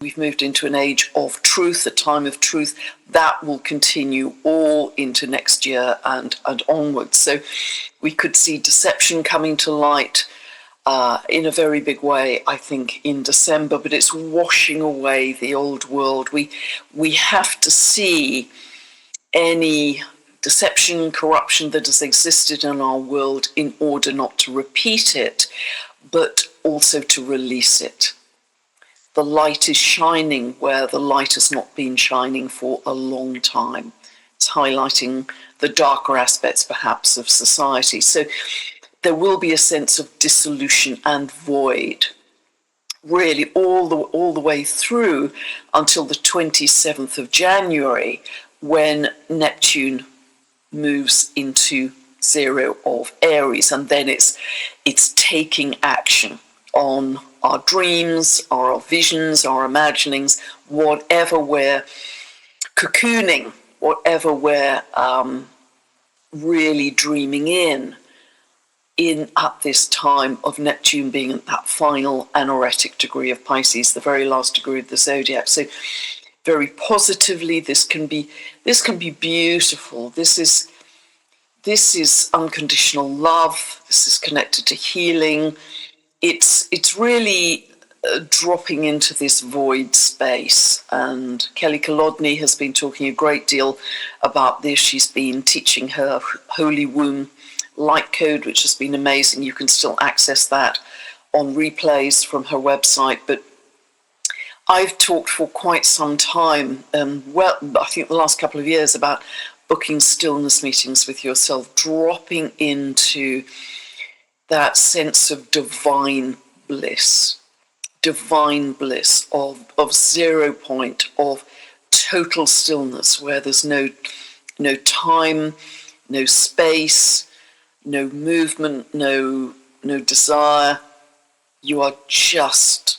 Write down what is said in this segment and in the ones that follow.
we've moved into an age of truth, a time of truth. That will continue all into next year and onwards. So we could see deception coming to light in a very big way, I think, in December, but it's washing away the old world. We have to see any deception, corruption that has existed in our world in order not to repeat it, but also to release it. The light is shining where the light has not been shining for a long time. It's highlighting the darker aspects, perhaps, of society. So there will be a sense of dissolution and void, really all the way through until the 27th of January, when Neptune moves into 0 of Aries, and then it's taking action on our dreams, our visions, our imaginings, whatever we're cocooning, whatever we're really dreaming in at this time of Neptune being at that final anaretic degree of Pisces, the very last degree of the zodiac. So very positively, this can be beautiful. This is unconditional love. This is connected to healing. It's really dropping into this void space. And Kelly Kolodny has been talking a great deal about this. She's been teaching her Holy Womb light code, which has been amazing. You can still access that on replays from her website. But I've talked for quite some time, I think the last couple of years, about booking stillness meetings with yourself, dropping into that sense of divine bliss of 0 point, of total stillness, where there's no time, no space, no movement, no desire. You are just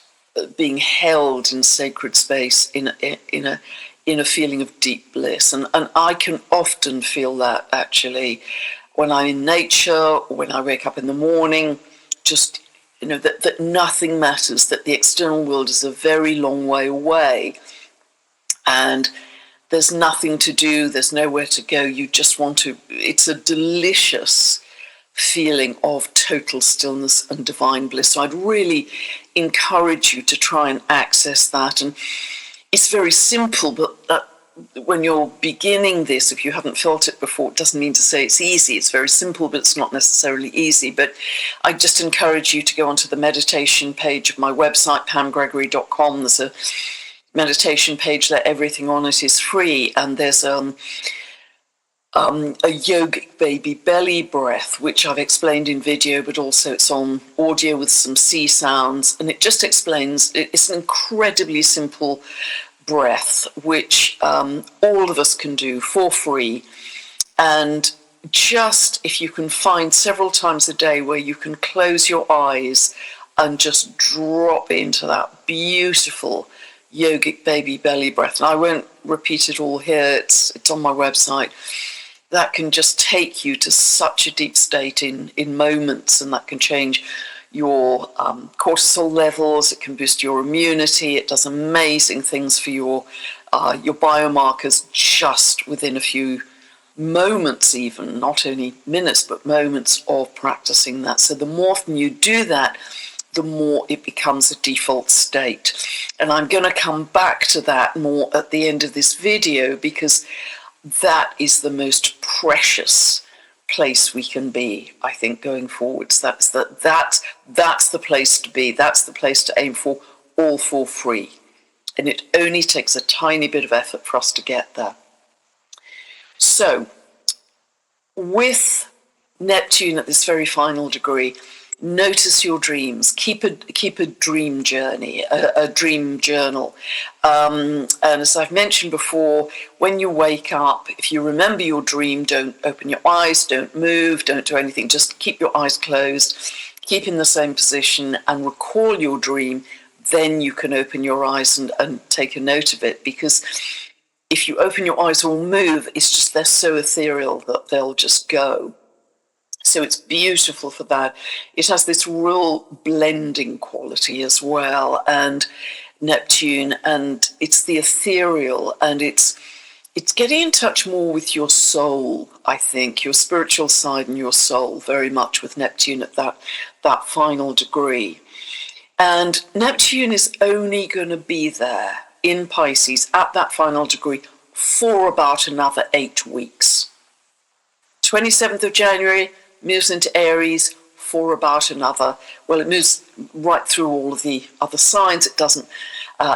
being held in sacred space in a feeling of deep bliss. And I can often feel that, actually, when I'm in nature, or when I wake up in the morning, just, that nothing matters, that the external world is a very long way away, and there's nothing to do, there's nowhere to go. You just want to, it's a delicious feeling of total stillness and divine bliss. So I'd really encourage you to try and access that. And it's very simple, but when you're beginning this, if you haven't felt it before, it doesn't mean to say it's easy. It's very simple, but it's not necessarily easy. But I just encourage you to go onto the meditation page of my website, pamgregory.com. There's a meditation page there. Everything on it is free. And there's a yogic baby belly breath, which I've explained in video, but also it's on audio with some sea sounds. And it just explains, it's an incredibly simple breath, which all of us can do for free. And just, if you can find several times a day where you can close your eyes and just drop into that beautiful yogic baby belly breath. And I won't repeat it all here, it's on my website. That can just take you to such a deep state in moments, and that can change your cortisol levels. It can boost your immunity. It does amazing things for your biomarkers just within a few moments, even not only minutes but moments of practicing that. So the more often you do that, the more it becomes a default state. And I'm going to come back to that more at the end of this video, because that is the most precious place we can be, I think, going forwards. That's the place to be. That's the place to aim for, all for free. And it only takes a tiny bit of effort for us to get there. So, with Neptune at this very final degree, notice your dreams. Keep a dream journey, a dream journal. And as I've mentioned before, when you wake up, if you remember your dream, don't open your eyes, don't move, don't do anything. Just keep your eyes closed, keep in the same position, and recall your dream. Then you can open your eyes and take a note of it. Because if you open your eyes or move, it's just they're so ethereal that they'll just go. So it's beautiful for that. It has this real blending quality as well. And Neptune, and it's the ethereal, and it's getting in touch more with your soul, I think, your spiritual side and your soul, very much with Neptune at that final degree. And Neptune is only going to be there in Pisces at that final degree for about another 8 weeks. 27th of January, moves into Aries for about another, well, it moves right through all of the other signs. It doesn't,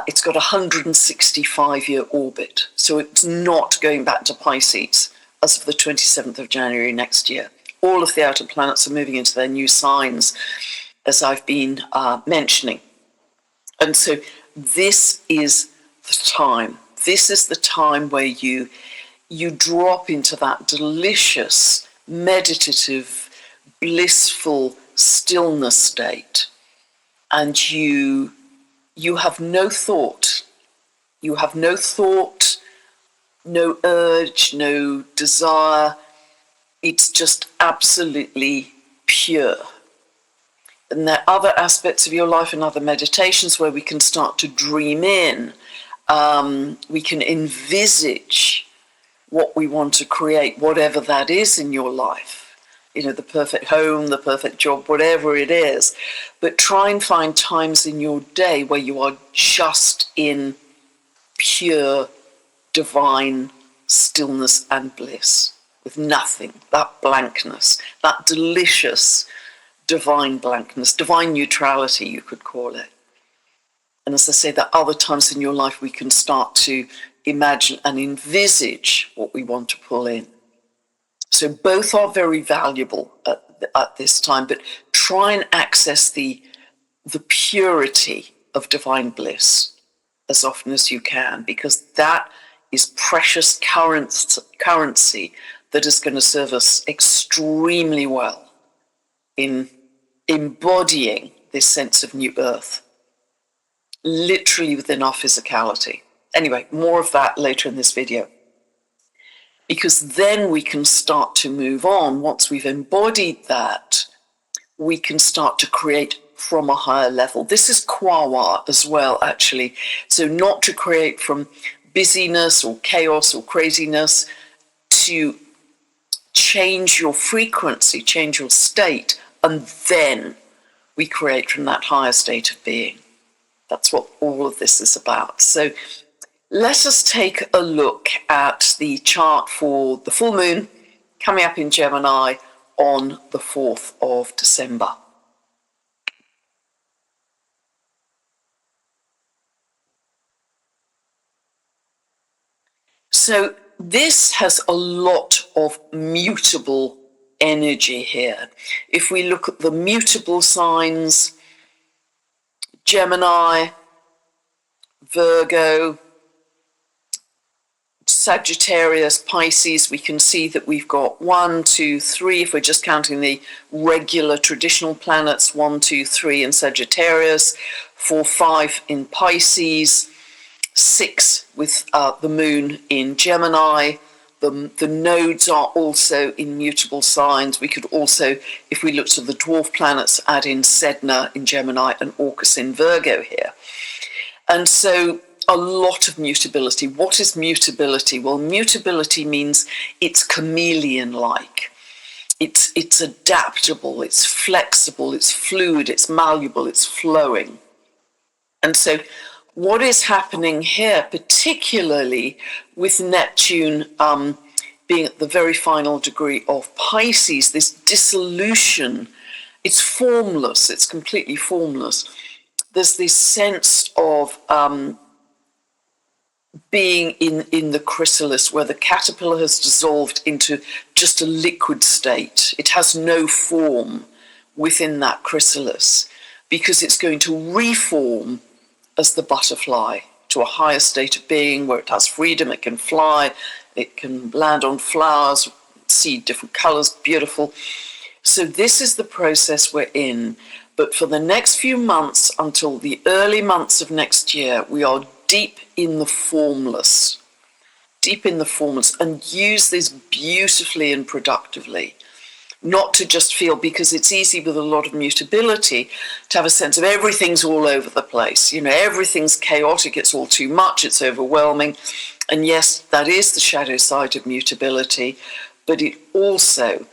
it's got a 165-year orbit. So it's not going back to Pisces as of the 27th of January next year. All of the outer planets are moving into their new signs, as I've been mentioning. And so this is the time. This is the time where you drop into that delicious, meditative, blissful stillness state, and you have no thought. You have no thought, no urge, no desire. It's just absolutely pure. And there are other aspects of your life and other meditations where we can start to dream in. We can envisage what we want to create, whatever that is in your life. You know, the perfect home, the perfect job, whatever it is. But try and find times in your day where you are just in pure, divine stillness and bliss, with nothing, that blankness, that delicious divine blankness, divine neutrality, you could call it. And as I say, there are other times in your life we can start to imagine and envisage what we want to pull in. So both are very valuable at this time, but try and access the purity of divine bliss as often as you can, because that is precious currency that is going to serve us extremely well in embodying this sense of new earth, literally within our physicality. Anyway, more of that later in this video. Because then we can start to move on. Once we've embodied that, we can start to create from a higher level. This is Kwawa as well, actually. So not to create from busyness or chaos or craziness, to change your frequency, change your state, and then we create from that higher state of being. That's what all of this is about. So let us take a look at the chart for the full moon coming up in Gemini on the 4th of December. So this has a lot of mutable energy here. If we look at the mutable signs, Gemini, Virgo, Sagittarius, Pisces, we can see that we've got 1, 2, 3, if we're just counting the regular traditional planets, 1, 2, 3 in Sagittarius, 4, 5 in Pisces, 6 with the moon in Gemini. The nodes are also in mutable signs. We could also, if we looked at the dwarf planets, add in Sedna in Gemini and Orcus in Virgo here. And so a lot of mutability. What is mutability? Well, mutability means it's chameleon-like. It's adaptable, it's flexible, it's fluid, it's malleable, it's flowing. And so what is happening here, particularly with Neptune being at the very final degree of Pisces, this dissolution, it's formless, it's completely formless. There's this sense of being in the chrysalis, where the caterpillar has dissolved into just a liquid state. It has no form within that chrysalis, because it's going to reform as the butterfly to a higher state of being where it has freedom, it can fly, it can land on flowers, see different colors, beautiful. So this is the process we're in. But for the next few months, until the early months of next year, we are deep in the formless, and use this beautifully and productively. not to just feel, because it's easy with a lot of mutability to have a sense of everything's all over the place. Everything's chaotic, it's all too much, it's overwhelming. And yes, that is the shadow side of mutability, but it also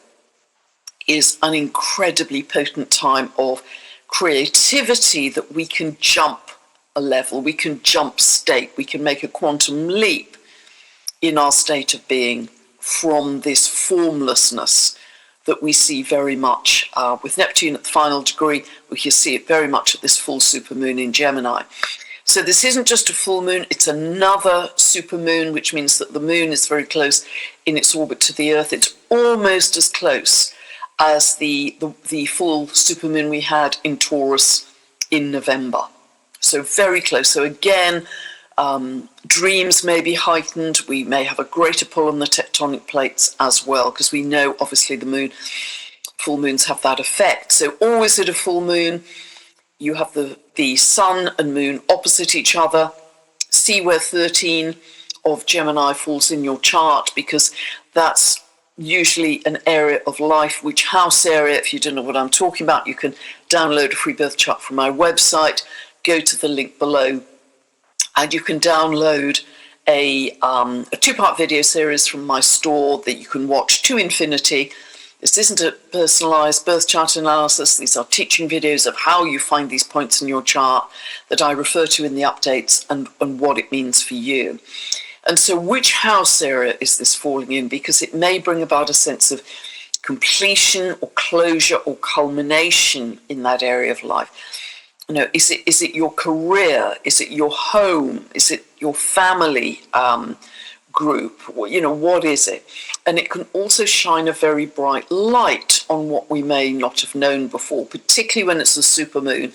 is an incredibly potent time of creativity, that we can jump a level, we can jump state, we can make a quantum leap in our state of being from this formlessness that we see very much with Neptune at the final degree. We can see it very much at this full supermoon in Gemini. So this isn't just a full moon, it's another supermoon, which means that the moon is very close in its orbit to the Earth. It's almost as close as the full supermoon we had in Taurus in November. So very close. So again, dreams may be heightened. We may have a greater pull on the tectonic plates as well, because we know obviously full moons have that effect. So always at a full moon, you have the sun and moon opposite each other. See where 13 of Gemini falls in your chart, because that's usually an area of life. Which house area, if you don't know what I'm talking about, you can download a free birth chart from my website. Go to the link below, and you can download a two-part video series from my store that you can watch to infinity. This isn't a personalized birth chart analysis. These are teaching videos of how you find these points in your chart that I refer to in the updates, and what it means for you. And so which house area is this falling in? Because it may bring about a sense of completion or closure or culmination in that area of life. Is it your career? Is it your home? Is it your family group? What is it? And it can also shine a very bright light on what we may not have known before, particularly when it's a supermoon.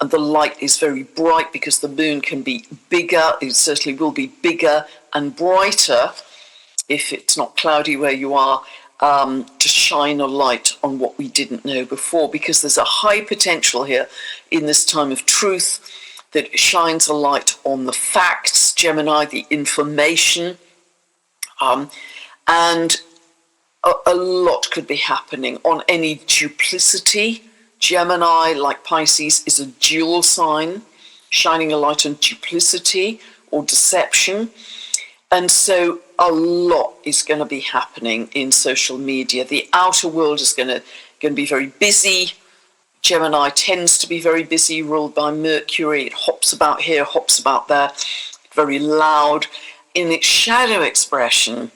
And the light is very bright because the moon can be bigger. It certainly will be bigger and brighter if it's not cloudy where you are, to shine a light on what we didn't know before, because there's a high potential here in this time of truth that it shines a light on the facts, Gemini, the information, and a lot could be happening on any duplicity. Gemini, like Pisces, is a dual sign, shining a light on duplicity or deception. And so a lot is going to be happening in social media. The outer world is going to be very busy. Gemini tends to be very busy, ruled by Mercury. It hops about here, hops about there, very loud. In its shadow expression,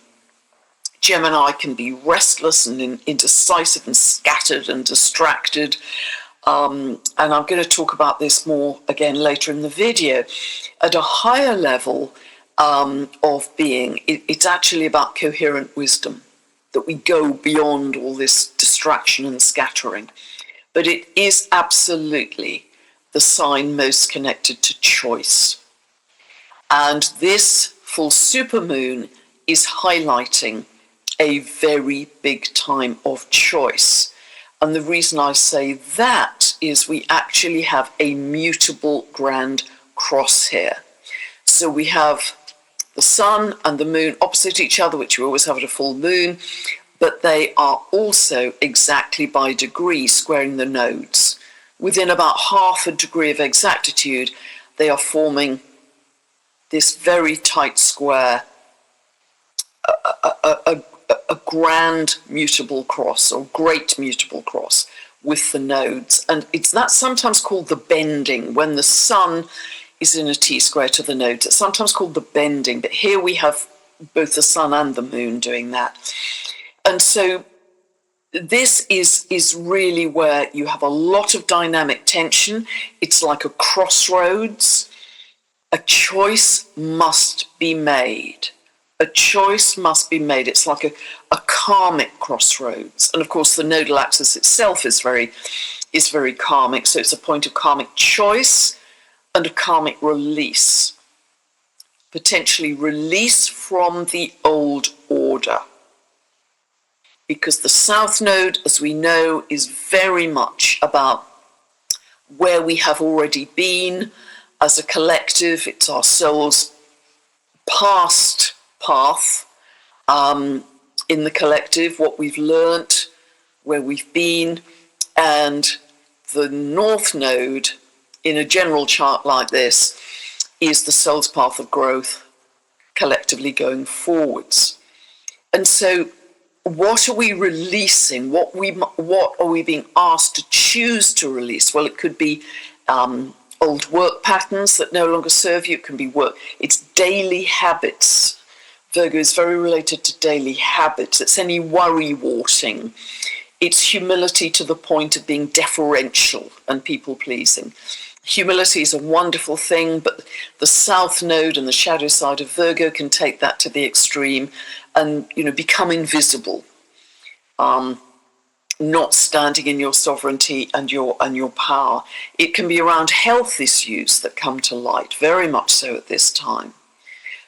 Gemini can be restless and indecisive and scattered and distracted. And I'm going to talk about this more again later in the video. At a higher level of being, it's actually about coherent wisdom, that we go beyond all this distraction and scattering. But it is absolutely the sign most connected to choice. And this full supermoon is highlighting a very big time of choice. And the reason I say that is we actually have a mutable grand cross here. So we have the sun and the moon opposite each other, which we always have at a full moon, but they are also exactly by degree squaring the nodes. Within about half a degree of exactitude, they are forming this very tight square, a grand mutable cross or great mutable cross with the nodes. And that's sometimes called the bending, when the sun is in a T-square to the nodes. It's sometimes called the bending, but here we have both the sun and the moon doing that. And so this is really where you have a lot of dynamic tension. It's like a crossroads. A choice must be made. A choice must be made. It's like a karmic crossroads. And of course, the nodal axis itself is very karmic. So it's a point of karmic choice and a karmic release. Potentially release from the old order. Because the South Node, as we know, is very much about where we have already been as a collective. It's our soul's past path in the collective, what we've learnt, where we've been, and the North Node in a general chart like this is the soul's path of growth collectively going forwards. And so what are we releasing? What are we being asked to choose to release? Well, it could be old work patterns that no longer serve you. It can be work. It's daily habits. Virgo is very related to daily habits. It's any worry-warting. It's humility to the point of being deferential and people-pleasing. Humility is a wonderful thing, but the South Node and the shadow side of Virgo can take that to the extreme and, become invisible, not standing in your sovereignty and your power. It can be around health issues that come to light, very much so at this time.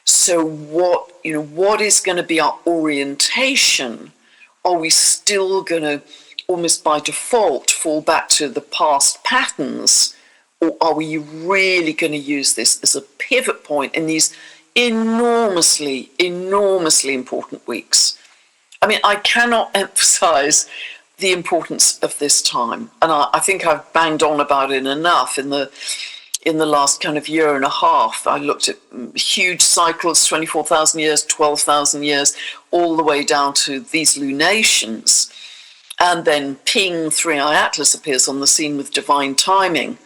So what is going to be our orientation? Are we still going to, almost by default, fall back to the past patterns? Or are we really going to use this as a pivot point in these enormously, enormously important weeks? I mean, I cannot emphasize the importance of this time. And I think I've banged on about it enough in the last kind of year and a half. I looked at huge cycles, 24,000 years, 12,000 years, all the way down to these lunations. And then ping, 3i Atlas appears on the scene with divine timing,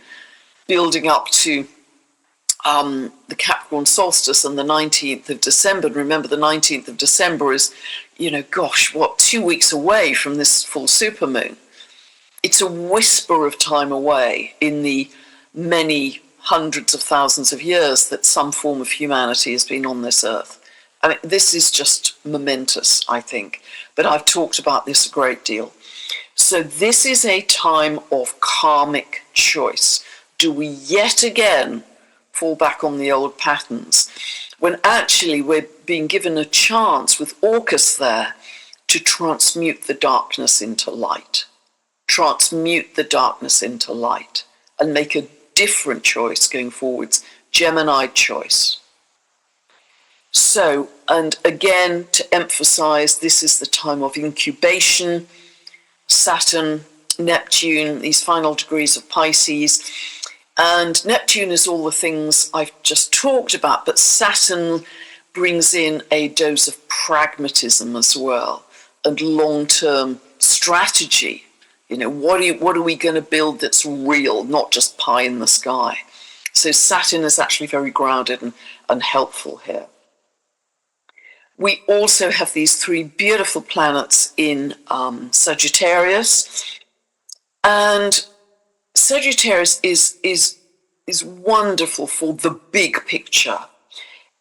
building up to the Capricorn solstice on the 19th of December. And remember, the 19th of December is, 2 weeks away from this full supermoon. It's a whisper of time away in the many hundreds of thousands of years that some form of humanity has been on this earth. I mean, this is just momentous, I think. But I've talked about this a great deal. So this is a time of karmic choice. Do we yet again fall back on the old patterns when actually we're being given a chance with Orcus there to transmute the darkness into light, transmute the darkness into light and make a different choice going forwards, Gemini choice. So, and again, to emphasize, this is the time of incubation, Saturn, Neptune, these final degrees of Pisces. And Neptune is all the things I've just talked about, but Saturn brings in a dose of pragmatism as well and long-term strategy. What are we going to build that's real, not just pie in the sky? So Saturn is actually very grounded and helpful here. We also have these three beautiful planets in Sagittarius, and Sagittarius is wonderful for the big picture.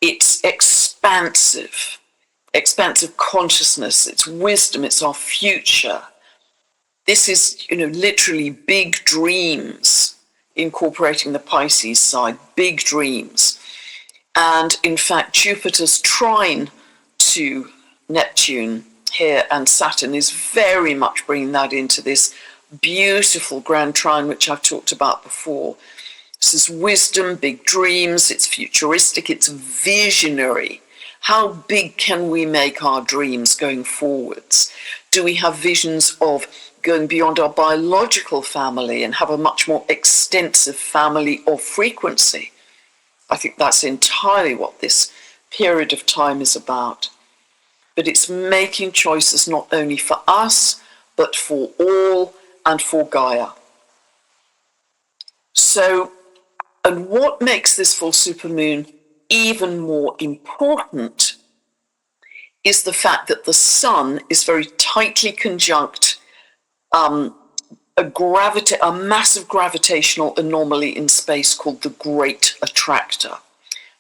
It's expansive consciousness, it's wisdom, it's our future. This is, literally big dreams, incorporating the Pisces side, big dreams. And in fact, Jupiter's trine to Neptune here and Saturn is very much bringing that into this beautiful grand trine, which I've talked about before. This is wisdom, big dreams, it's futuristic, it's visionary. How big can we make our dreams going forwards? Do we have visions of going beyond our biological family and have a much more extensive family of frequency? I think that's entirely what this period of time is about. But it's making choices not only for us, but for all and for Gaia. So, and what makes this full supermoon even more important is the fact that the sun is very tightly conjunct a massive gravitational anomaly in space called the Great Attractor.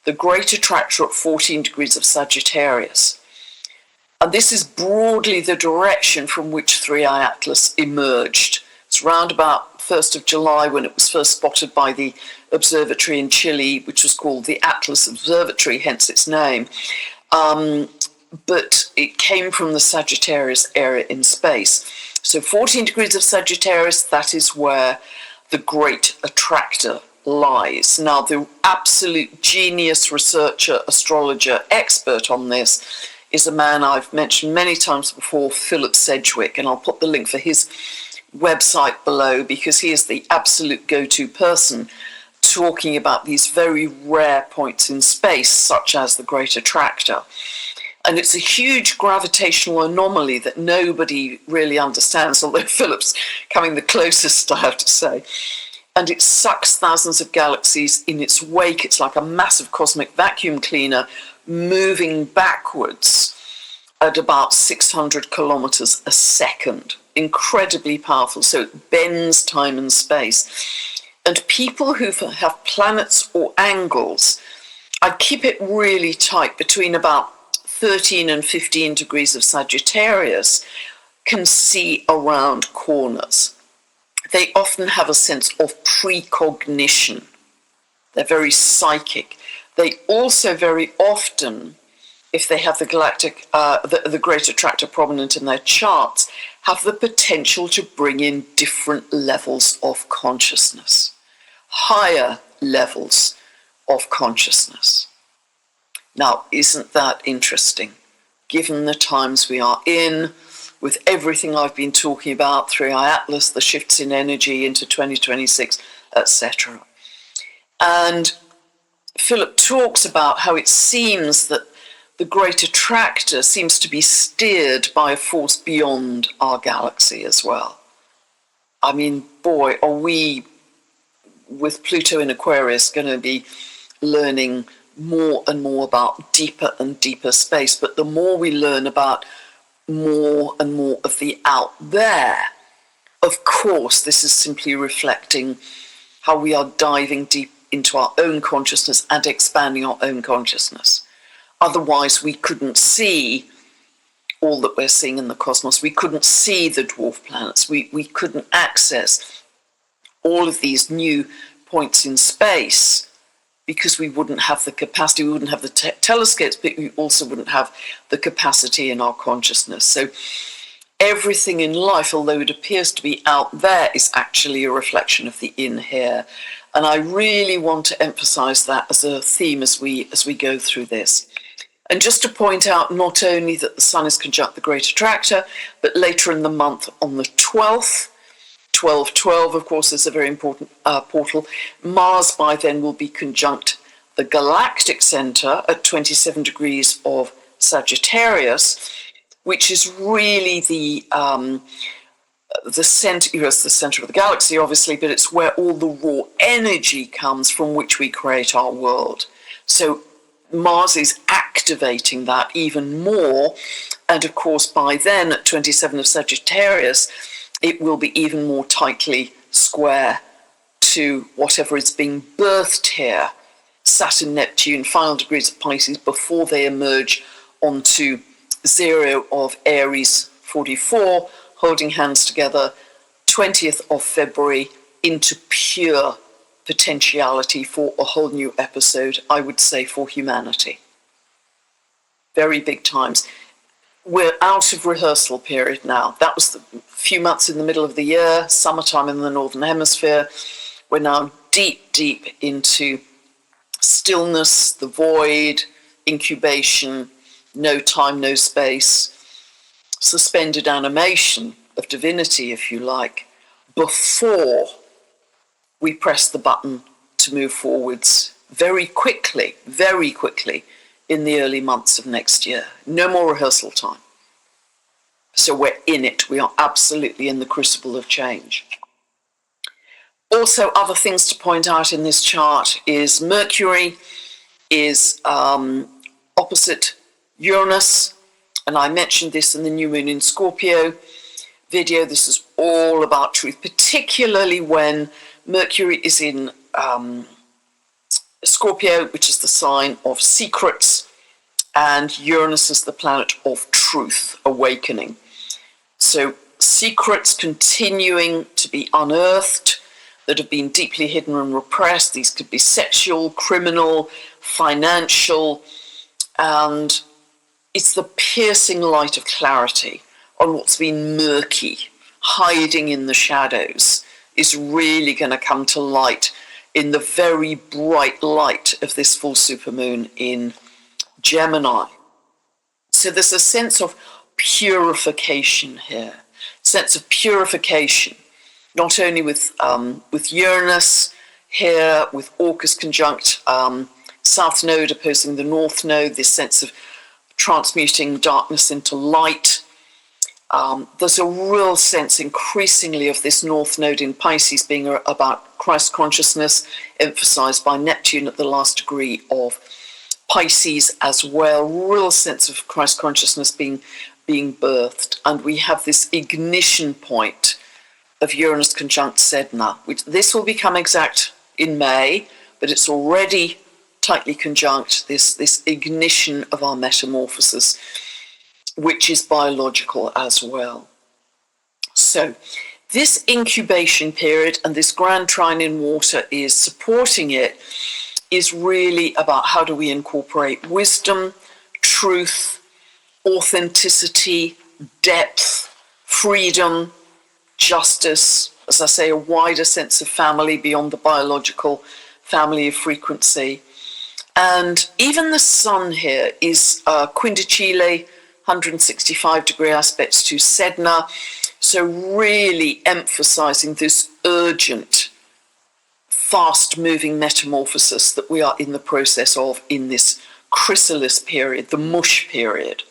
The Great Attractor at 14 degrees of Sagittarius. And this is broadly the direction from which 3i Atlas emerged. It's around about 1st of July when it was first spotted by the observatory in Chile, which was called the Atlas Observatory, hence its name. But it came from the Sagittarius area in space. So 14 degrees of Sagittarius, that is where the Great Attractor lies. Now, the absolute genius researcher, astrologer, expert on this is a man I've mentioned many times before, Philip Sedgwick, and I'll put the link for his website below because he is the absolute go-to person talking about these very rare points in space, such as the Great Attractor. And it's a huge gravitational anomaly that nobody really understands, although Philip's coming the closest, I have to say. And it sucks thousands of galaxies in its wake. It's like a massive cosmic vacuum cleaner moving backwards at about 600 kilometers a second. Incredibly powerful. So it bends time and space. And people who have planets or angles, I keep it really tight between about 13 and 15 degrees of Sagittarius, can see around corners. They often have a sense of precognition. They're very psychic. They also very often, if they have the galactic, the Great Attractor prominent in their charts, have the potential to bring in different levels of consciousness, higher levels of consciousness. Now, isn't that interesting? Given the times we are in, with everything I've been talking about through Atlas, the shifts in energy into 2026, etc. And Philip talks about how it seems that the Great Attractor seems to be steered by a force beyond our galaxy as well. I mean, boy, are we, with Pluto in Aquarius, going to be learning more and more about deeper and deeper space. But the more we learn about more and more of the out there, of course, this is simply reflecting how we are diving deep into our own consciousness and expanding our own consciousness. Otherwise, we couldn't see all that we're seeing in the cosmos. We couldn't see the dwarf planets. We couldn't access all of these new points in space because we wouldn't have the capacity, we wouldn't have the telescopes, but we also wouldn't have the capacity in our consciousness. So everything in life, although it appears to be out there, is actually a reflection of the in here. And I really want to emphasize that as a theme as we go through this. And just to point out not only that the Sun is conjunct the Great Attractor, but later in the month on the 12th, 12/12, of course, is a very important portal. Mars by then will be conjunct the galactic center at 27 degrees of Sagittarius, which is really the center. It's the center of the galaxy, obviously, but it's where all the raw energy comes from which we create our world. So Mars is activating that even more, and of course, by then at 27 of Sagittarius, it will be even more tightly square to whatever is being birthed here, Saturn, Neptune, final degrees of Pisces, before they emerge onto 0 of Aries 44, holding hands together, 20th of February, into pure potentiality for a whole new episode, I would say, for humanity. Very big times. We're out of rehearsal period now. That was the few months in the middle of the year, summertime in the Northern Hemisphere. We're now deep, deep into stillness, the void, incubation, no time, no space, suspended animation of divinity, if you like, before we press the button to move forwards very quickly in the early months of next year. No more rehearsal time. So we're in it. We are absolutely in the crucible of change. Also, other things to point out in this chart is Mercury is opposite Uranus, and I mentioned this in the New Moon in Scorpio video. This is all about truth, particularly when Mercury is in Scorpio, which is the sign of secrets, and Uranus is the planet of truth, awakening. So secrets continuing to be unearthed that have been deeply hidden and repressed. These could be sexual, criminal, financial, and it's the piercing light of clarity on what's been murky, hiding in the shadows, is really going to come to light in the very bright light of this full supermoon in Gemini. So there's a sense of purification here, sense of purification, not only with Uranus here, with Orcus conjunct South Node opposing the North Node, this sense of transmuting darkness into light. There's a real sense increasingly of this North Node in Pisces being about Christ consciousness, emphasized by Neptune at the last degree of Pisces as well. Real sense of Christ consciousness being birthed. And we have this ignition point of Uranus conjunct Sedna, which this will become exact in May, but it's already tightly conjunct this ignition of our metamorphosis, which is biological as well. So this incubation period and this grand trine in water is supporting it, is really about how do we incorporate wisdom, truth, authenticity, depth, freedom, justice, as I say, a wider sense of family beyond the biological family of frequency. And even the sun here is quindicile, 165-degree aspects to Sedna, so really emphasizing this urgent, fast-moving metamorphosis that we are in the process of in this chrysalis period, the mush period,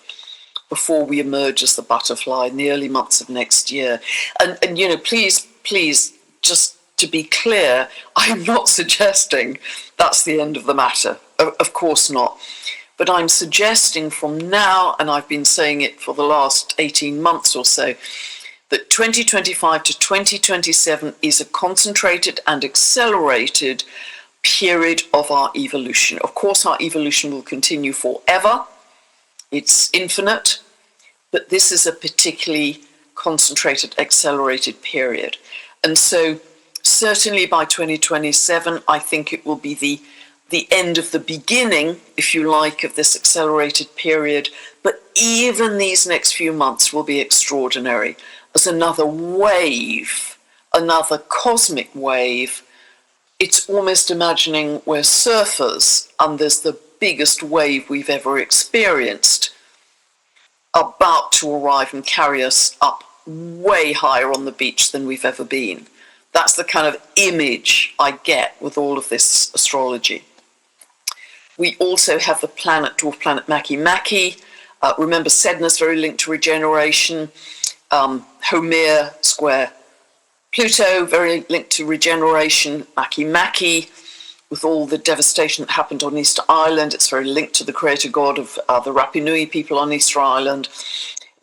before we emerge as the butterfly in the early months of next year. And you know, please, just to be clear, I'm not suggesting that's the end of the matter. Of course not. But I'm suggesting from now, and I've been saying it for the last 18 months or so, that 2025 to 2027 is a concentrated and accelerated period of our evolution. Of course, our evolution will continue forever. It's infinite, but this is a particularly concentrated, accelerated period. And so certainly by 2027, I think it will be the end of the beginning, if you like, of this accelerated period. But even these next few months will be extraordinary as another wave, another cosmic wave. It's almost imagining we're surfers and there's the biggest wave we've ever experienced about to arrive and carry us up way higher on the beach than we've ever been. That's the kind of image I get with all of this astrology. We also have the dwarf planet Makemake. Remember, Sedna's very linked to regeneration. Homer square Pluto, very linked to regeneration. Makemake, with all the devastation that happened on Easter Island, it's very linked to the creator god of the Rapa Nui people on Easter Island.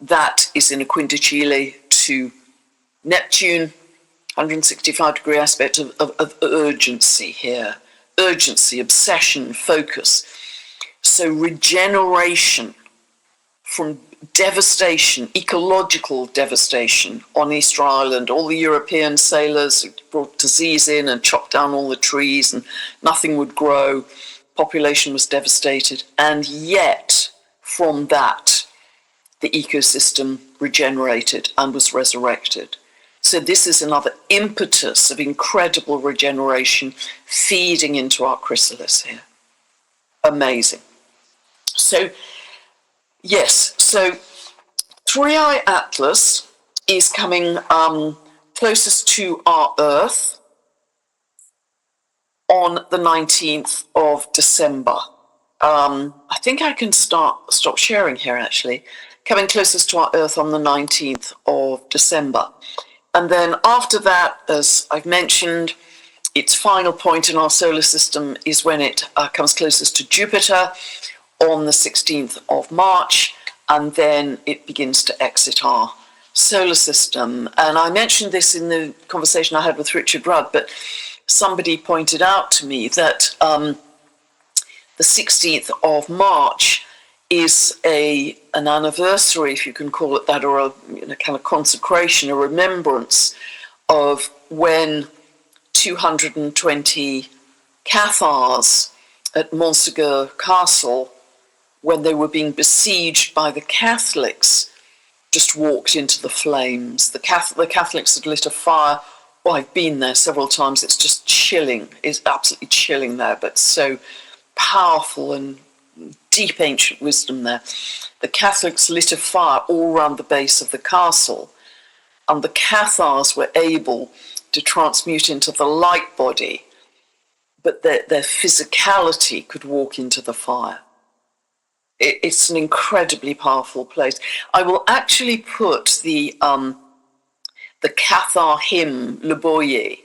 That is in a quindicile to Neptune, 165-degree aspect of urgency here. Urgency, obsession, focus. So regeneration from devastation, ecological devastation on Easter Island. All the European sailors brought disease in and chopped down all the trees and nothing would grow. Population was devastated. And yet, from that, the ecosystem regenerated and was resurrected. So this is another impetus of incredible regeneration feeding into our chrysalis here. Amazing. So, yes, so Three-Eye Atlas is coming closest to our Earth on the 19th of December. I think I can stop sharing here, actually. Coming closest to our Earth on the 19th of December. And then after that, as I've mentioned, its final point in our solar system is when it comes closest to Jupiter on the 16th of March, and then it begins to exit our solar system. And I mentioned this in the conversation I had with Richard Rudd, but somebody pointed out to me that the 16th of March is an anniversary, if you can call it that, or a kind of consecration, a remembrance of when 220 Cathars at Montségur Castle, when they were being besieged by the Catholics, just walked into the flames. The Catholics had lit a fire. Well, I've been there several times. It's just chilling. It's absolutely chilling there, but so powerful and deep ancient wisdom there. The Catholics lit a fire all around the base of the castle, and the Cathars were able to transmute into the light body, but their physicality could walk into the fire. It's an incredibly powerful place. I will actually put the Cathar hymn, Le Boyer,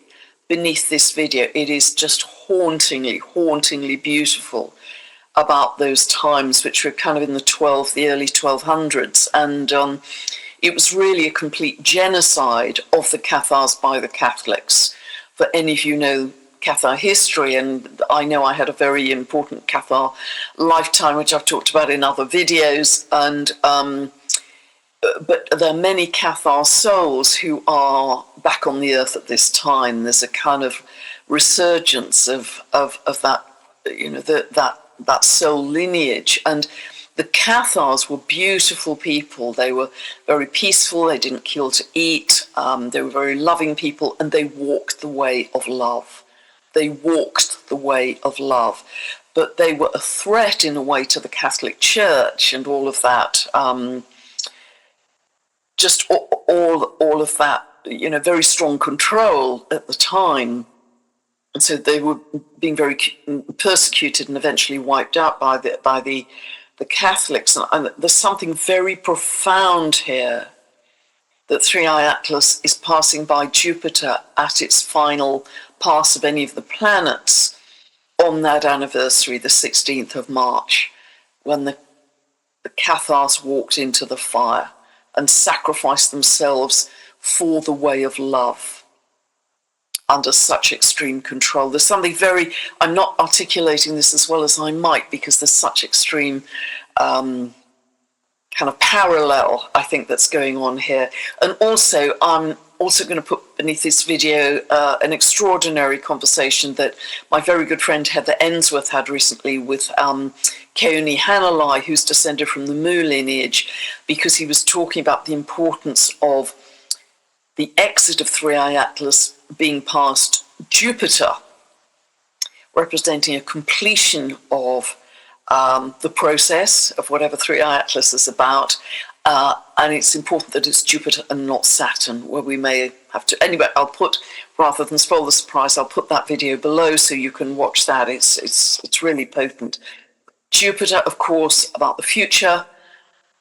beneath this video. It is just hauntingly, hauntingly beautiful about those times, which were kind of in the early 1200s. And it was really a complete genocide of the Cathars by the Catholics. For any of you know Cathar history, and I know I had a very important Cathar lifetime, which I've talked about in other videos, and but there are many Cathar souls who are back on the earth at this time. There's a kind of resurgence of that, you know, that soul lineage. And the Cathars were beautiful people. They were very peaceful. They didn't kill to eat. They were very loving people, and they walked the way of love. They walked the way of love. But they were a threat in a way to the Catholic Church and all of that. Just all of that, you know, very strong control at the time. And so they were being very persecuted and eventually wiped out by the Catholics. And there's something very profound here, that Three-Eye Atlas is passing by Jupiter at its final pass of any of the planets on that anniversary, the 16th of March, when the Cathars walked into the fire and sacrificed themselves for the way of love under such extreme control. There's something very, I'm not articulating this as well as I might, because there's such extreme kind of parallel, I think, that's going on here. And also, I'm also going to put beneath this video an extraordinary conversation that my very good friend Heather Ensworth had recently with Keone Hanalei, who's descended from the Mu lineage, because he was talking about the importance of the exit of Three-Eye Atlas being past Jupiter, representing a completion of the process of whatever Three-Eye Atlas is about. And it's important that it's Jupiter and not Saturn, where we may have to... Anyway, I'll put, rather than spoil the surprise, I'll put that video below so you can watch that. It's really potent. Jupiter, of course, about the future.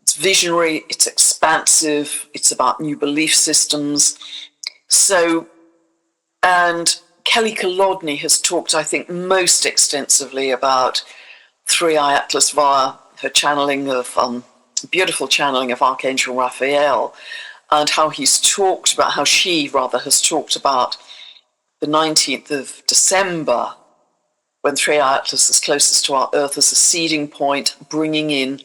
It's visionary, it's expansive, it's about new belief systems. So, and Kelly Kolodny has talked, I think, most extensively about Three-Eye Atlas via her channeling of, beautiful channeling of Archangel Raphael, and how he's talked about, how she rather has talked about the 19th of December, when Three-Eye Atlas is closest to our Earth, as a seeding point, bringing in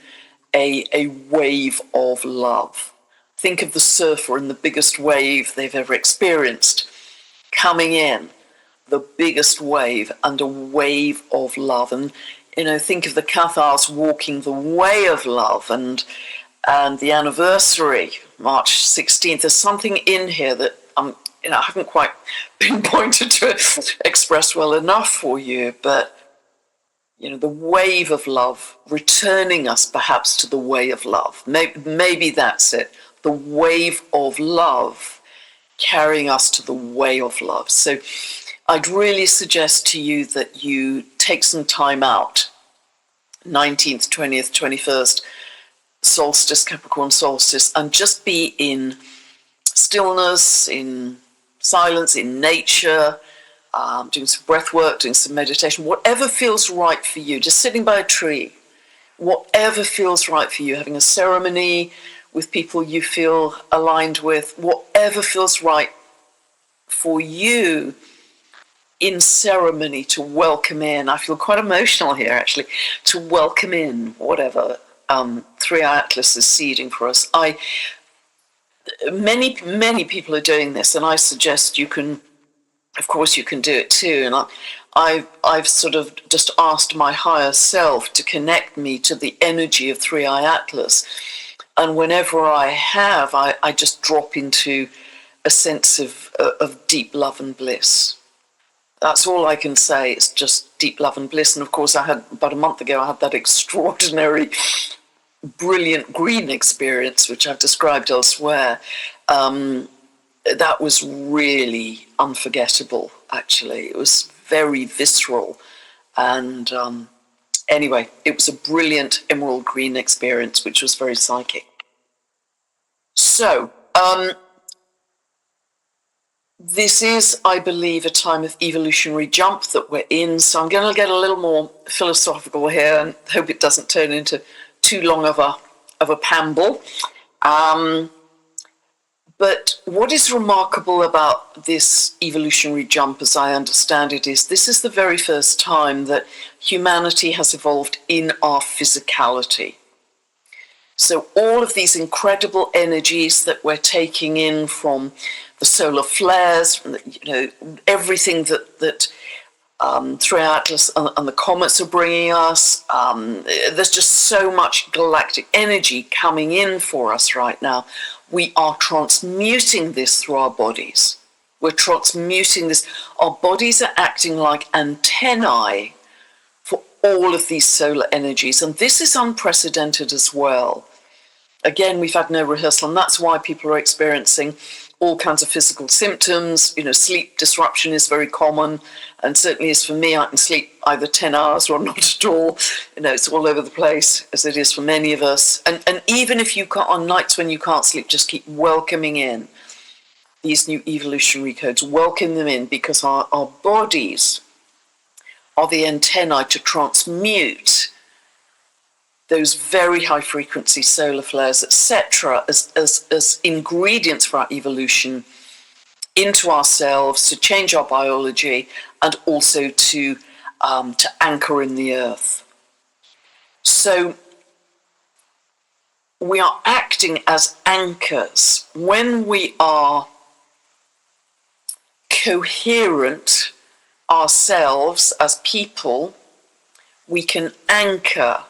a wave of love. Think of the surfer and the biggest wave they've ever experienced coming in, the biggest wave, and a wave of love. And, you know, think of the Cathars walking the way of love, and the anniversary, March 16th. There's something in here that you know, I haven't quite pinpointed to express well enough for you, but you know, the wave of love, returning us perhaps to the way of love. Maybe that's it. The wave of love carrying us to the way of love. So I'd really suggest to you that you take some time out, 19th, 20th, 21st, solstice, Capricorn solstice, and just be in stillness, in silence, in nature, doing some breath work, doing some meditation, whatever feels right for you, just sitting by a tree, whatever feels right for you, having a ceremony with people you feel aligned with, whatever feels right for you in ceremony to welcome in. I feel quite emotional here, actually, to welcome in whatever Three-Eye Atlas is seeding for us. Many people are doing this, and I suggest you can, of course, you can do it too. And I've sort of just asked my higher self to connect me to the energy of Three-Eye Atlas. And whenever I have, I just drop into a sense of deep love and bliss. That's all I can say. It's just deep love and bliss. And of course, about a month ago, I had that extraordinary, brilliant green experience, which I've described elsewhere. That was really unforgettable, actually. It was very visceral. And anyway, it was a brilliant emerald green experience, which was very psychic. So, this is, I believe, a time of evolutionary jump that we're in. So I'm going to get a little more philosophical here and hope it doesn't turn into too long of a pamble. But what is remarkable about this evolutionary jump, as I understand it, is this is the very first time that humanity has evolved in our physicality. So all of these incredible energies that we're taking in from the solar flares, everything that through Atlas and the comets are bringing us, there's just so much galactic energy coming in for us right now. We are transmuting this through our bodies. We're transmuting this. Our bodies are acting like antennae for all of these solar energies, and this is unprecedented as well. Again, we've had no rehearsal, and that's why people are experiencing all kinds of physical symptoms. Sleep disruption is very common, and certainly is for me. I can sleep either 10 hours or not at all. It's all over the place, as it is for many of us. And even if you can't, on nights when you can't sleep, just keep welcoming in these new evolutionary codes. Welcome them in, because our bodies are the antennae to transmute those very high frequency solar flares, etc., as ingredients for our evolution into ourselves, to change our biology, and also to anchor in the earth. So we are acting as anchors. When we are coherent ourselves as people, we can anchor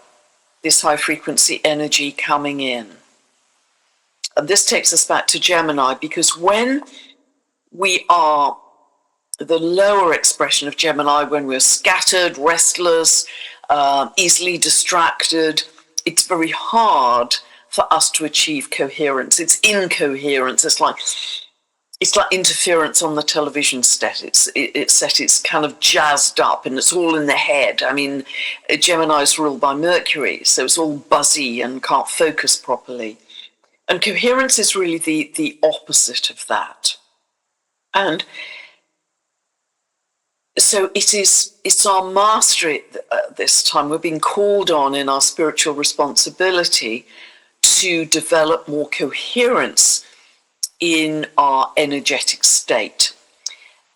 this high frequency energy coming in. And this takes us back to Gemini, because when we are the lower expression of Gemini, when we're scattered, restless, easily distracted, it's very hard for us to achieve coherence. It's incoherence. It's like interference on the television set. It's kind of jazzed up and it's all in the head. I mean, Gemini is ruled by Mercury, so it's all buzzy and can't focus properly. And coherence is really the opposite of that. And so it's our mastery at this time. We're being called on in our spiritual responsibility to develop more coherence in our energetic state,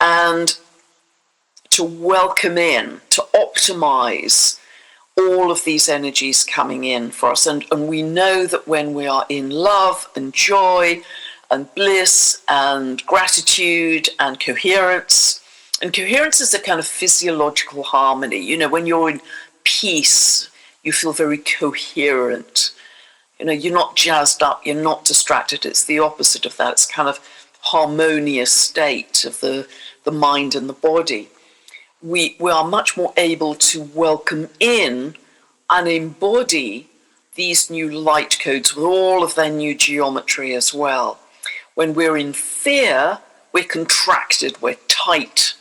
and to welcome in, to optimize all of these energies coming in for us. And we know that when we are in love and joy and bliss and gratitude and coherence is a kind of physiological harmony. When you're in peace, you feel very coherent. You're not jazzed up, you're not distracted. It's the opposite of that. It's kind of harmonious state of the mind and the body. We are much more able to welcome in and embody these new light codes with all of their new geometry as well. When we're in fear, we're contracted, we're tight.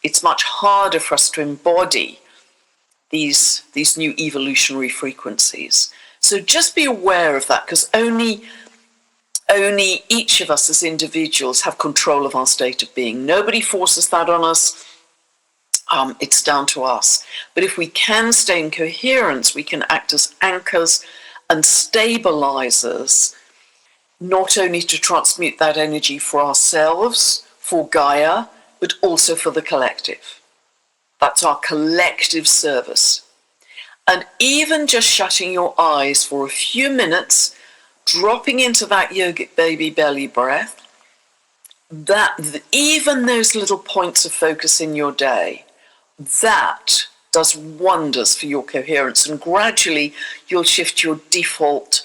It's much harder for us to embody these new evolutionary frequencies. So just be aware of that, because only each of us as individuals have control of our state of being. Nobody forces that on us. It's down to us. But if we can stay in coherence, we can act as anchors and stabilizers, not only to transmute that energy for ourselves, for Gaia, but also for the collective. That's our collective service. And even just shutting your eyes for a few minutes, dropping into that yogic baby belly breath, even those little points of focus in your day, that does wonders for your coherence. And gradually you'll shift your default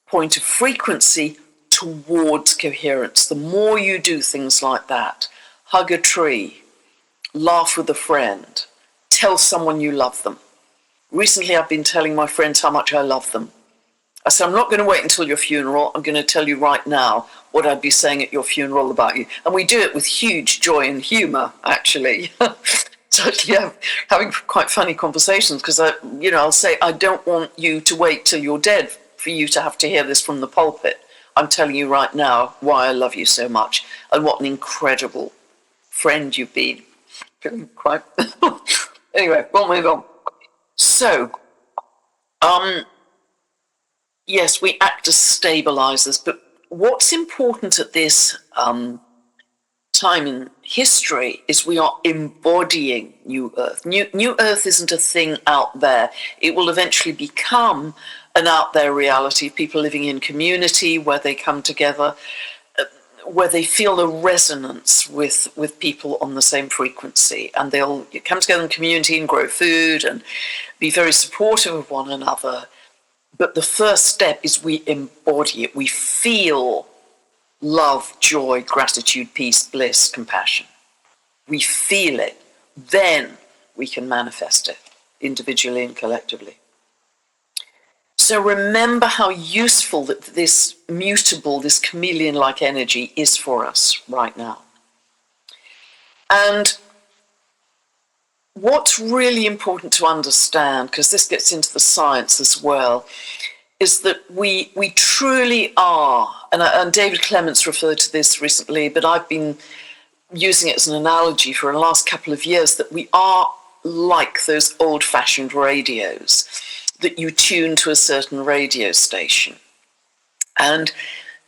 point of frequency towards coherence. The more you do things like that, hug a tree, laugh with a friend, tell someone you love them. Recently, I've been telling my friends how much I love them. I said, I'm not going to wait until your funeral. I'm going to tell you right now what I'd be saying at your funeral about you. And we do it with huge joy and humour, actually. So yeah, having quite funny conversations, because I'll say, I don't want you to wait till you're dead for you to have to hear this from the pulpit. I'm telling you right now why I love you so much and what an incredible friend you've been. Quite. Anyway, we'll move on. So, yes, we act as stabilizers, but what's important at this time in history is we are embodying New Earth. New Earth isn't a thing out there. It will eventually become an out there reality, people living in community where they come together, where they feel a resonance with people on the same frequency, and they'll come together in community and grow food and be very supportive of one another. But the first step is we embody it. We feel love, joy, gratitude, peace, bliss, compassion. We feel it. Then we can manifest it individually and collectively. So remember how useful that this mutable, this chameleon-like energy is for us right now. And what's really important to understand, because this gets into the science as well, is that we truly are, and David Clements referred to this recently, but I've been using it as an analogy for the last couple of years, that we are like those old-fashioned radios that you tune to a certain radio station. And,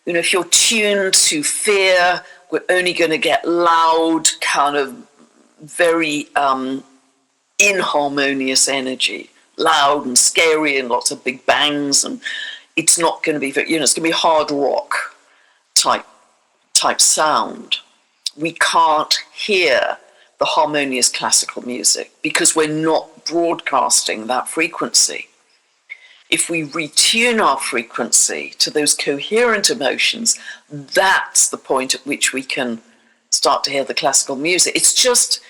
if you're tuned to fear, we're only going to get loud, kind of very inharmonious energy, loud and scary and lots of big bangs, and it's not going to be, it's going to be hard rock type sound. We can't hear the harmonious classical music because we're not broadcasting that frequency. If we retune our frequency to those coherent emotions, that's the point at which we can start to hear the classical music. It's just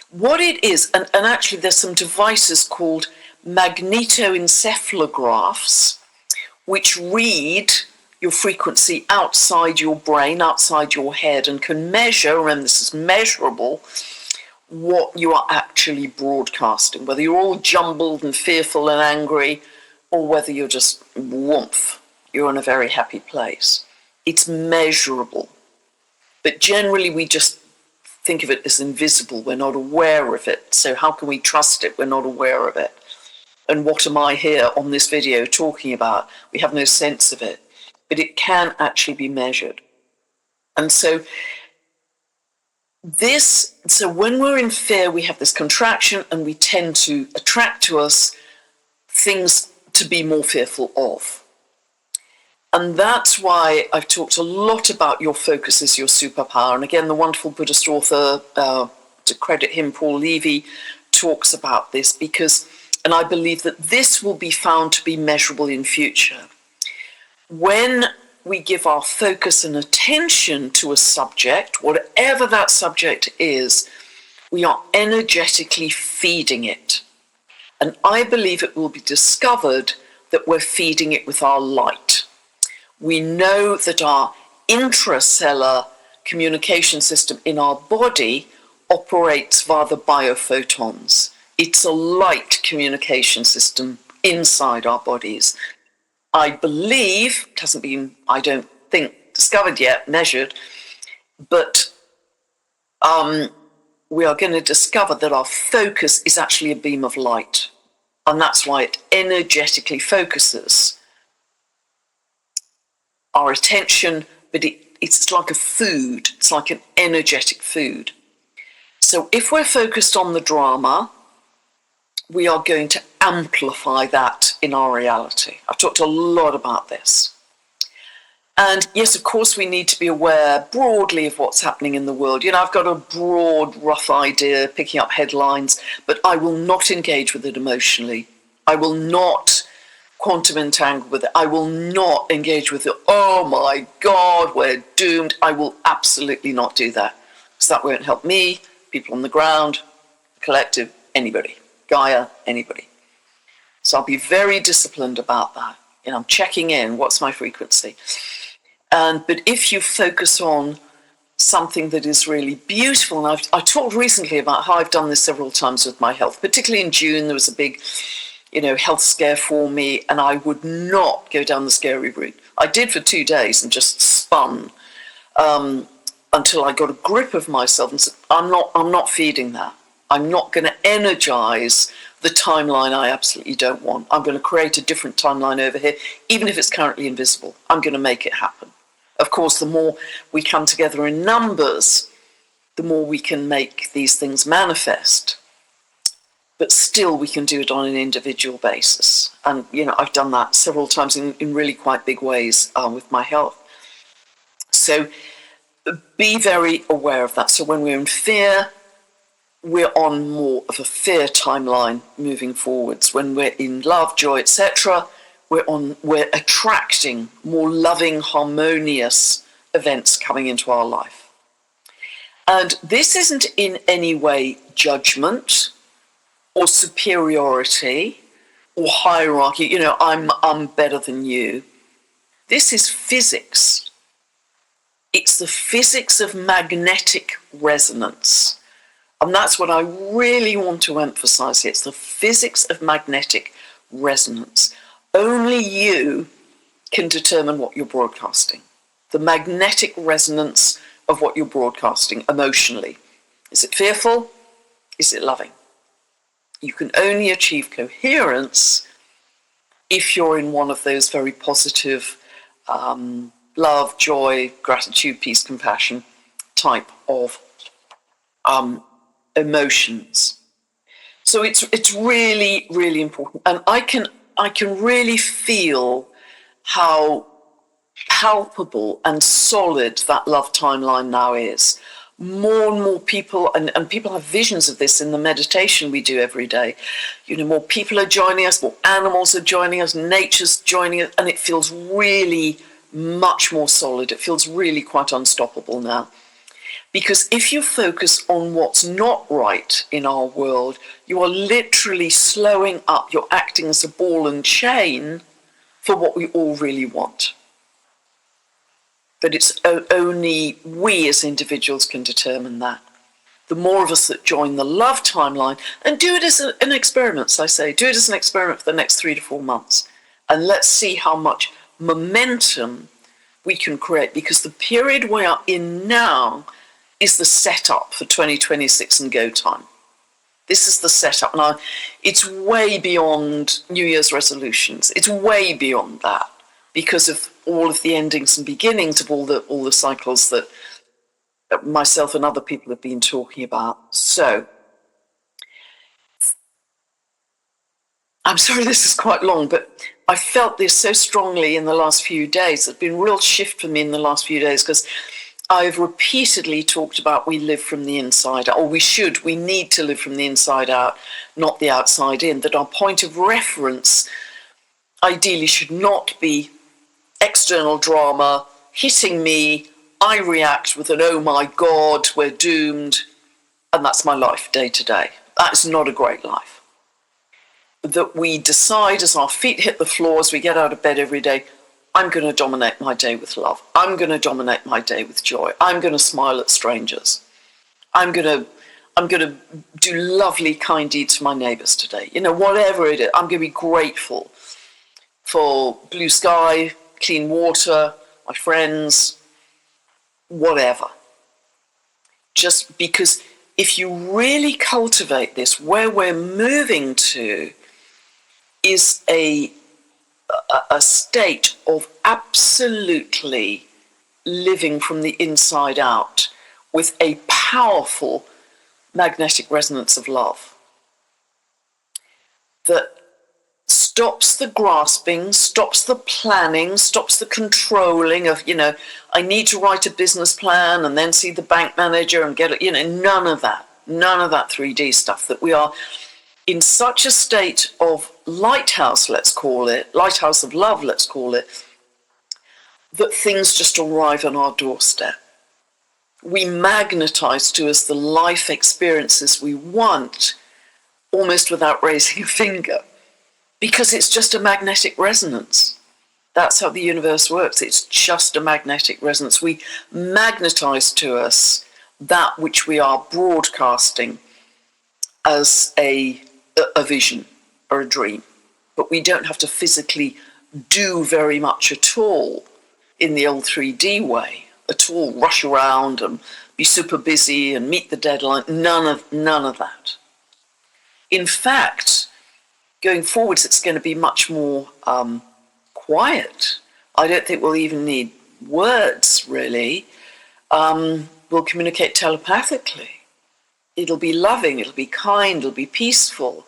what it is, and actually there's some devices called magnetoencephalographs, which read your frequency outside your brain, outside your head, and can measure, remember this is measurable, what you are actually broadcasting, whether you're all jumbled and fearful and angry, or whether you're just warmth, you're in a very happy place. It's measurable. But generally we just think of it as invisible. We're not aware of it. So how can we trust it? We're not aware of it. And what am I here on this video talking about? We have no sense of it. But it can actually be measured. And so when we're in fear, we have this contraction and we tend to attract to us things to be more fearful of. And that's why I've talked a lot about your focus is your superpower. And again, the wonderful Buddhist author, to credit him, Paul Levy, talks about this because, and I believe that this will be found to be measurable in future. When we give our focus and attention to a subject, whatever that subject is, we are energetically feeding it. And I believe it will be discovered that we're feeding it with our light. We know that our intracellular communication system in our body operates via the biophotons. It's a light communication system inside our bodies. I believe, it hasn't been, I don't think, discovered yet, measured, but we are going to discover that our focus is actually a beam of light. And that's why it energetically focuses our attention, but it's like a food. It's like an energetic food. So if we're focused on the drama, we are going to amplify that in our reality. I've talked a lot about this. And yes, of course, we need to be aware broadly of what's happening in the world. I've got a broad, rough idea, picking up headlines, but I will not engage with it emotionally. I will not quantum entangle with it. I will not engage with it. Oh my God, we're doomed. I will absolutely not do that because that won't help me people on the ground, collective, anybody, Gaia, anybody. So I'll be very disciplined about that. I'm checking in, what's my frequency? But if you focus on something that is really beautiful, and I talked recently about how I've done this several times with my health, particularly in June, there was a big, health scare for me, and I would not go down the scary route. I did for 2 days and just spun until I got a grip of myself and said, I'm not feeding that. I'm not going to energize the timeline I absolutely don't want. I'm going to create a different timeline over here, even if it's currently invisible. I'm going to make it happen. Of course, the more we come together in numbers, the more we can make these things manifest. But still, we can do it on an individual basis. And, I've done that several times in really quite big ways with my health. So be very aware of that. So when we're in fear, we're on more of a fear timeline moving forwards. When we're in love, joy, etc., we're attracting more loving, harmonious events coming into our life. And this isn't in any way judgment or superiority or hierarchy. I'm better than you. This is physics. It's the physics of magnetic resonance. And that's what I really want to emphasize here. It's the physics of magnetic resonance. Only you can determine what you're broadcasting. The magnetic resonance of what you're broadcasting emotionally. Is it fearful? Is it loving? You can only achieve coherence if you're in one of those very positive love, joy, gratitude, peace, compassion type of emotions. So it's really, really important. And I can really feel how palpable and solid that love timeline now is. More and more people, and people have visions of this in the meditation we do every day. More people are joining us, more animals are joining us, nature's joining us, and it feels really much more solid. It feels really quite unstoppable now. Because if you focus on what's not right in our world, you are literally slowing up. You're acting as a ball and chain for what we all really want. But it's only we as individuals can determine that. The more of us that join the love timeline, and do it as an experiment, as I say, do it as an experiment for the next 3 to 4 months. And let's see how much momentum we can create, because the period we are in now is the setup for 2026 and go time. This is the setup. Now, it's way beyond New Year's resolutions. It's way beyond that because of all of the endings and beginnings of all the cycles that myself and other people have been talking about. So, I'm sorry this is quite long, but I felt this so strongly in the last few days. There's been a real shift for me in the last few days because I've repeatedly talked about we live from the inside out, or we need to live from the inside out, not the outside in, that our point of reference ideally should not be external drama hitting me. I react with an, oh my God, we're doomed. And that's my life day to day. That is not a great life. That we decide as our feet hit the floor, as we get out of bed every day, I'm going to dominate my day with love. I'm going to dominate my day with joy. I'm going to smile at strangers. I'm going to do lovely, kind deeds for my neighbours today. Whatever it is, I'm going to be grateful for blue sky, clean water, my friends, whatever. Just because if you really cultivate this, where we're moving to is a state of absolutely living from the inside out with a powerful magnetic resonance of love that stops the grasping, stops the planning, stops the controlling of, I need to write a business plan and then see the bank manager and get it, none of that 3D stuff. That we are in such a state of lighthouse, let's call it, lighthouse of love, let's call it, that things just arrive on our doorstep. we magnetize to us the life experiences we want almost without raising a finger, because it's just a magnetic resonance. That's how the universe works. It's just a magnetic resonance. We magnetize to us that which we are broadcasting as a vision or a dream. But we don't have to physically do very much at all in the old 3D way, at all rush around and be super busy and meet the deadline. None of that. In fact, going forwards, it's going to be much more quiet. I don't think we'll even need words, really. We'll communicate telepathically. It'll be loving, it'll be kind, it'll be peaceful.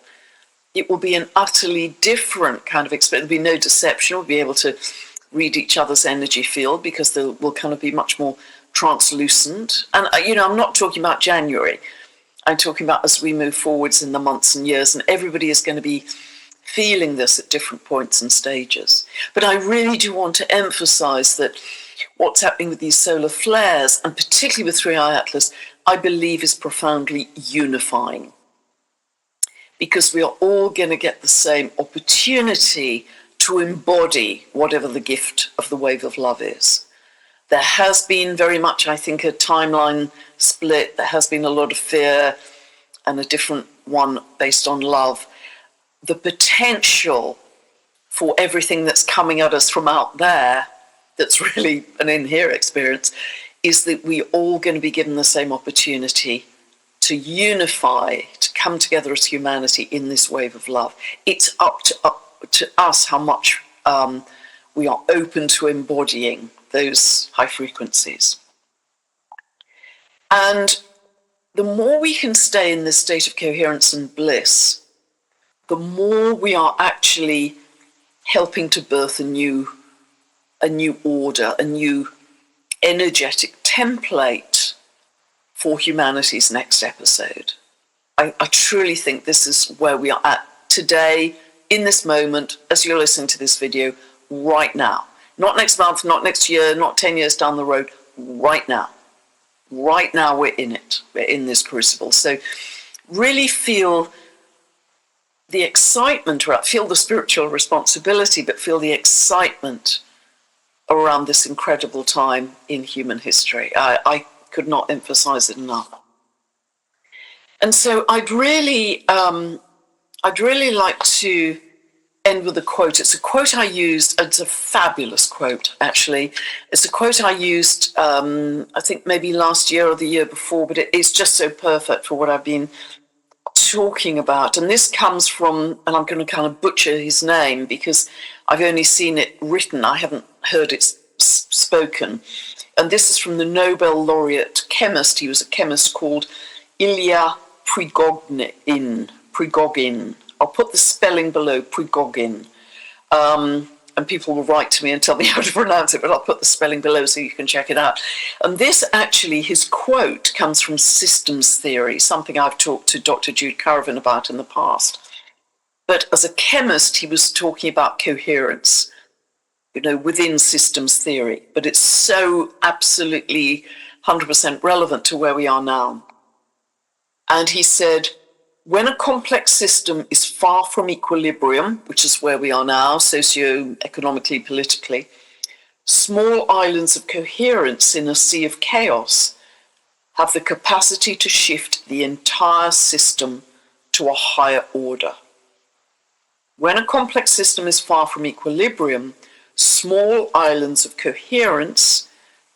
It will be an utterly different kind of experience. There'll be no deception. We'll be able to read each other's energy field because they will kind of be much more translucent. And, I'm not talking about January. I'm talking about as we move forwards in the months and years, and everybody is going to be feeling this at different points and stages. But I really do want to emphasize that what's happening with these solar flares, and particularly with 3i Atlas, I believe is profoundly unifying. Because we are all going to get the same opportunity to embody whatever the gift of the wave of love is. There has been very much, I think, a timeline split. There has been a lot of fear and a different one based on love. The potential for everything that's coming at us from out there, that's really an in-here experience, is that we're all going to be given the same opportunity to unify, to come together as humanity in this wave of love. It's up to us how much we are open to embodying those high frequencies. And the more we can stay in this state of coherence and bliss, the more we are actually helping to birth a new order, a new energetic template for humanity's next episode. I truly think this is where we are at today, in this moment, as you're listening to this video, right now. Not next month, not next year, not 10 years down the road, right now. Right now we're in it. We're in this crucible. So really feel the excitement, feel the spiritual responsibility, but feel the excitement around this incredible time in human history. I could not emphasize it enough. And so I'd really like to end with a quote. It's a quote I used. It's a fabulous quote, actually. It's a quote I used, I think maybe last year or the year before, but it is just so perfect for what I've been talking about. And this comes from, and I'm going to kind of butcher his name because I've only seen it written. I haven't heard it spoken. And this is from the Nobel laureate chemist. He was a chemist called Ilya Prigogine. I'll put the spelling below, Prigogine. And people will write to me and tell me how to pronounce it, but I'll put the spelling below so you can check it out. And this actually, his quote comes from systems theory, something I've talked to Dr. Jude Curran about in the past. But as a chemist, he was talking about coherence, within systems theory. But it's so absolutely 100% relevant to where we are now. And he said, when a complex system is far from equilibrium, which is where we are now, socio-economically, politically, small islands of coherence in a sea of chaos have the capacity to shift the entire system to a higher order. When a complex system is far from equilibrium, small islands of coherence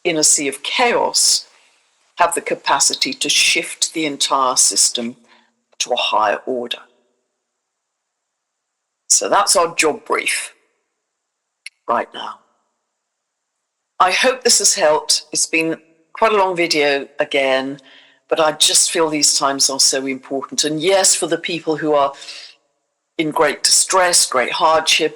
in a sea of chaos have the capacity to shift the entire system to a higher order. So that's our job brief right now. I hope this has helped. It's been quite a long video again, but I just feel these times are so important. And yes, for the people who are in great distress, great hardship,